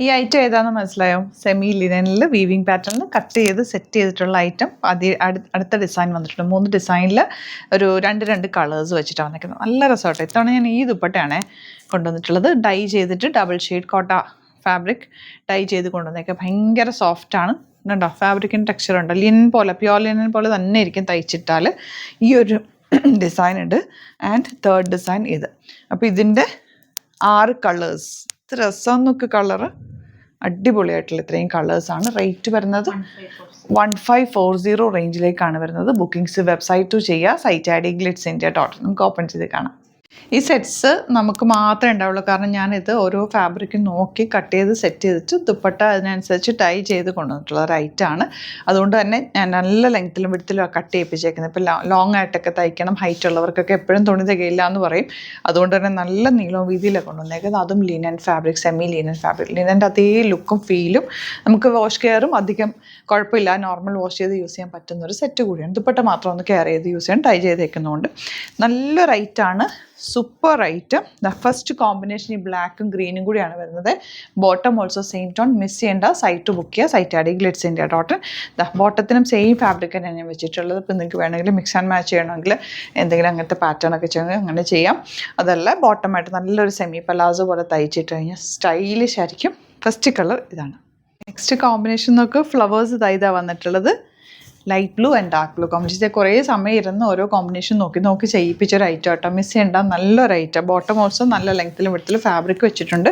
ഈ ഐറ്റം ഏതാണെന്ന് മനസ്സിലായോ? സെമി ലിനനിൽ വീവിങ് പാറ്റേണിൽ കട്ട് ചെയ്ത് സെറ്റ് ചെയ്തിട്ടുള്ള ഐറ്റം. അടുത്ത ഡിസൈൻ വന്നിട്ടുണ്ട്. 3 ഡിസൈനിൽ ഒരു 2 കളേഴ്സ് വെച്ചിട്ടാണ് വന്നിരിക്കുന്നത്. നല്ല രസമായിട്ട്. ഇത്തവണ ഞാൻ ഈ ദുപ്പട്ടയാണ് കൊണ്ടുവന്നിട്ടുള്ളത്. ഡൈ ചെയ്തിട്ട് ഡബിൾ ഷെയ്ഡ് കോട്ട ഫാബ്രിക് ഡൈ ചെയ്ത് കൊണ്ടുവന്നേക്കുക. ഭയങ്കര സോഫ്റ്റാണ്. കണ്ടോ, ഫാബ്രിക്കിന് ടെക്സ്ചർ ഉണ്ട്. ലിനൻ പോലെ, പ്യോർ ലിനൻ പോലെ തന്നെ ഇരിക്കും തയ്ച്ചിട്ടാൽ. ഈ ഒരു ഡിസൈൻ ഉണ്ട്. ആൻഡ് തേർഡ് ഡിസൈൻ ഇത്. അപ്പോൾ ഇതിൻ്റെ 6 കളേഴ്സ്. ഇത് രസം നോക്ക്, കളറ് അടിപൊളിയായിട്ടുള്ള ഇത്രയും കളേഴ്സാണ്. റേറ്റ് വരുന്നത് 1540 റേഞ്ചിലേക്കാണ് വരുന്നത്. ബുക്കിംഗ്സ് വെബ്സൈറ്റ് ചെയ്യുക. Site I D glitzindia.in. നമുക്ക് ഓപ്പൺ ചെയ്ത് കാണാം. ഈ സെറ്റ്സ് നമുക്ക് മാത്രമേ ഉണ്ടാവുള്ളൂ. കാരണം ഞാനിത് ഓരോ ഫാബ്രിക്കും നോക്കി കട്ട് ചെയ്ത് സെറ്റ് ചെയ്തിട്ട് ദുപ്പട്ട അതിനനുസരിച്ച് ടൈ ചെയ്ത് കൊണ്ടുവന്നിട്ടുള്ള ഒരു ഐറ്റമാണ്. അതുകൊണ്ട് തന്നെ ഞാൻ നല്ല ലെങ്ത്തിലും വിഡ്ത്തിലും കട്ട് ചെയ്യിപ്പിച്ചേക്കുന്നത്. ഇപ്പോൾ ലോങ് ആയിട്ടൊക്കെ തയ്ക്കണം, ഹൈറ്റ് ഉള്ളവർക്കൊക്കെ എപ്പോഴും തുണി തികയില്ല എന്ന് പറയും. അതുകൊണ്ട് തന്നെ നല്ല നീളവും വീതിയിലൊക്കെ കൊണ്ടുവന്നേക്കുന്നത്. അതും linen fabric, semi linen fabric. ലിനൻ്റെ അതേ ലുക്കും ഫീലും നമുക്ക് വാഷ് കെയറും അധികം കുഴപ്പമില്ല. നോർമൽ വാഷ് ചെയ്ത് യൂസ് ചെയ്യാൻ പറ്റുന്ന ഒരു സെറ്റ് കൂടിയാണ്. ദുപ്പട്ട മാത്രം ഒന്ന് കെയർ ചെയ്ത് യൂസ് ചെയ്യാൻ ടൈ ചെയ്തേക്കുന്നതുകൊണ്ട് നല്ലൊരു ഐറ്റാണ്. Super item. ഫസ്റ്റ് കോമ്പിനേഷൻ ഈ ബ്ലാക്കും ഗ്രീനും കൂടിയാണ് വരുന്നത്. Bottom also same tone. Miss ചെയ്യേണ്ട. സൈറ്റ് ബുക്ക് ചെയ്യുക. Site I D glitzindia.in. ബോട്ടത്തിനും സെയിം ഫാബ്രിക് തന്നെയാണ് ഞാൻ വെച്ചിട്ടുള്ളത്. ഇപ്പോൾ നിങ്ങൾക്ക് വേണമെങ്കിൽ മിക്സ് ആൻഡ് മാച്ച് ചെയ്യണമെങ്കിൽ എന്തെങ്കിലും അങ്ങനത്തെ പാറ്റേൺ ഒക്കെ ചെയ്യണമെങ്കിൽ അങ്ങനെ ചെയ്യാം. അതല്ല, ബോട്ടമായിട്ട് നല്ലൊരു സെമി പലാസോ പോലെ തയ്ച്ചിട്ട് കഴിഞ്ഞാൽ സ്റ്റൈലിഷ് ആയിരിക്കും. ഫസ്റ്റ് കളർ ഇതാണ്. നെക്സ്റ്റ് കോമ്പിനേഷൻ നോക്ക്. ഫ്ലവേഴ്സ് ഇതാ വന്നിട്ടുള്ളത്. Light blue and dark blue combination. കുറേ സമയം ഇരുന്ന് ഓരോ കോമ്പിനേഷൻ നോക്കി ചെയ്യിപ്പിച്ചൊരു ഐറ്റം കേട്ടോ. മിസ് ചെയ്യേണ്ട. നല്ലൊരു ഐറ്റം. ബോട്ടം ഓൾസോ നല്ല ലെങ്ത്തിലും വിടത്തിലും ഫാബ്രിക് വെച്ചിട്ടുണ്ട്.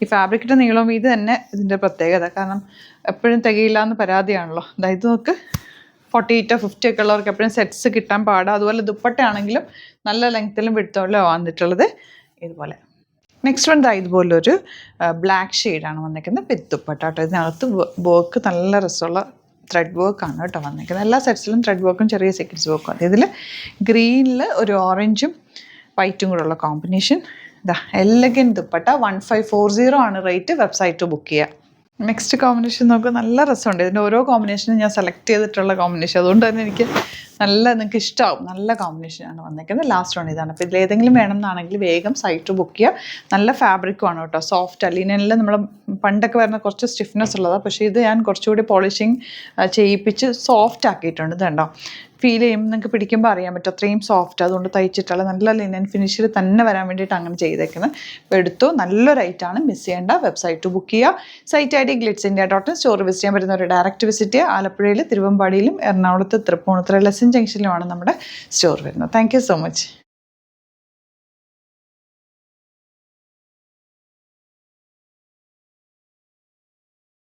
ഈ ഫാബ്രിക്കിൻ്റെ നീളം ഇത് തന്നെ ഇതിൻ്റെ പ്രത്യേകത. കാരണം എപ്പോഴും തികയില്ല എന്ന് പരാതിയാണല്ലോ. അതായത് നോക്ക്, 48 50 ഒക്കെ ഉള്ളവർക്ക് എപ്പോഴും സെറ്റ്സ് കിട്ടാൻ പാടാം. അതുപോലെ ദുപ്പട്ടയാണെങ്കിലും നല്ല ലെങ്ത്തിലും വിടത്തോളം വന്നിട്ടുള്ളത് ഇതുപോലെ. നെക്സ്റ്റ് വൺ ഇതുപോലൊരു ബ്ലാക്ക് ഷെയ്ഡാണ് വന്നിരിക്കുന്നത്. വിത്ത് ദുപ്പട്ട കേട്ടോ. ഇതിനകത്ത് വർക്ക് നല്ല രസമുള്ള ത്രെഡ് വർക്കാണ് കേട്ടോ വന്നിരിക്കുന്നത്. എല്ലാ സെറ്റ്സിലും ത്രെഡ് വർക്കും ചെറിയ സീക്വൻസ് വർക്കും ആണ്. ഇതിൽ ഗ്രീനിൽ ഒരു ഓറഞ്ചും വൈറ്റും കൂടെ ഉള്ള കോമ്പിനേഷൻ. എലഗൻ ദുപ്പട്ട. 1540 ആണ് റേറ്റ്. വെബ്സൈറ്റ് ബുക്ക് ചെയ്യുക. നെക്സ്റ്റ് കോമ്പിനേഷൻ നോക്കുക. നല്ല രസമുണ്ട്. ഇതിൻ്റെ ഓരോ കോമ്പിനേഷനും ഞാൻ സെലക്ട് ചെയ്തിട്ടുള്ള കോമ്പിനേഷൻ. അതുകൊണ്ട് തന്നെ എനിക്ക് നിങ്ങൾക്ക് ഇഷ്ടമാവും. നല്ല കോമ്പിനേഷനാണ് വന്നിരിക്കുന്നത്. ലാസ്റ്റ് വൺ ഇതാണ്. അപ്പോൾ ഇതിലേതെങ്കിലും വേണമെന്നാണെങ്കിൽ വേഗം സൈറ്റ് ബുക്ക് ചെയ്യുക. നല്ല ഫാബ്രിക്കുമാണ് കേട്ടോ. സോഫ്റ്റ്. ലിനനിൽ നമ്മൾ പണ്ടൊക്കെ വരുന്ന കുറച്ച് സ്റ്റിഫ്നെസ് ഉള്ളതാണ്. പക്ഷേ ഇത് ഞാൻ കുറച്ചുകൂടി പോളിഷിങ് ചെയ്യിപ്പിച്ച് സോഫ്റ്റ് ആക്കിയിട്ടുണ്ട്. ഇതുണ്ടോ, ഫീൽ ചെയ്യുമ്പോൾ നിങ്ങൾക്ക് പിടിക്കുമ്പോൾ അറിയാൻ പറ്റും. അത്രയും സോഫ്റ്റ്. അതുകൊണ്ട് തയ്ച്ചിട്ടുള്ള നല്ല ലിനൻ ഫിനിഷിൽ തന്നെ വരാൻ വേണ്ടിയിട്ട് അങ്ങനെ ചെയ്തേക്കുന്നത്. അപ്പോൾ എടുത്തു. നല്ലൊരു ഐറ്റാണ്. മിസ് ചെയ്യേണ്ട. വെബ്സൈറ്റ് ബുക്ക് ചെയ്യുക. Site I D glitzindia.in. Store visit ചെയ്യാൻ പറ്റുന്നവർ ഡയറക്റ്റ് വിസിറ്റ് ചെയ്യുക. ആലപ്പുഴയിൽ, തിരുവമ്പാടിയിലും, എറണാകുളത്ത് തൃപ്പൂണിത്തുറ ലെസൺ ജംഗ്ഷനിലുമാണ് നമ്മുടെ സ്റ്റോർ വരുന്നത്. Thank you so much.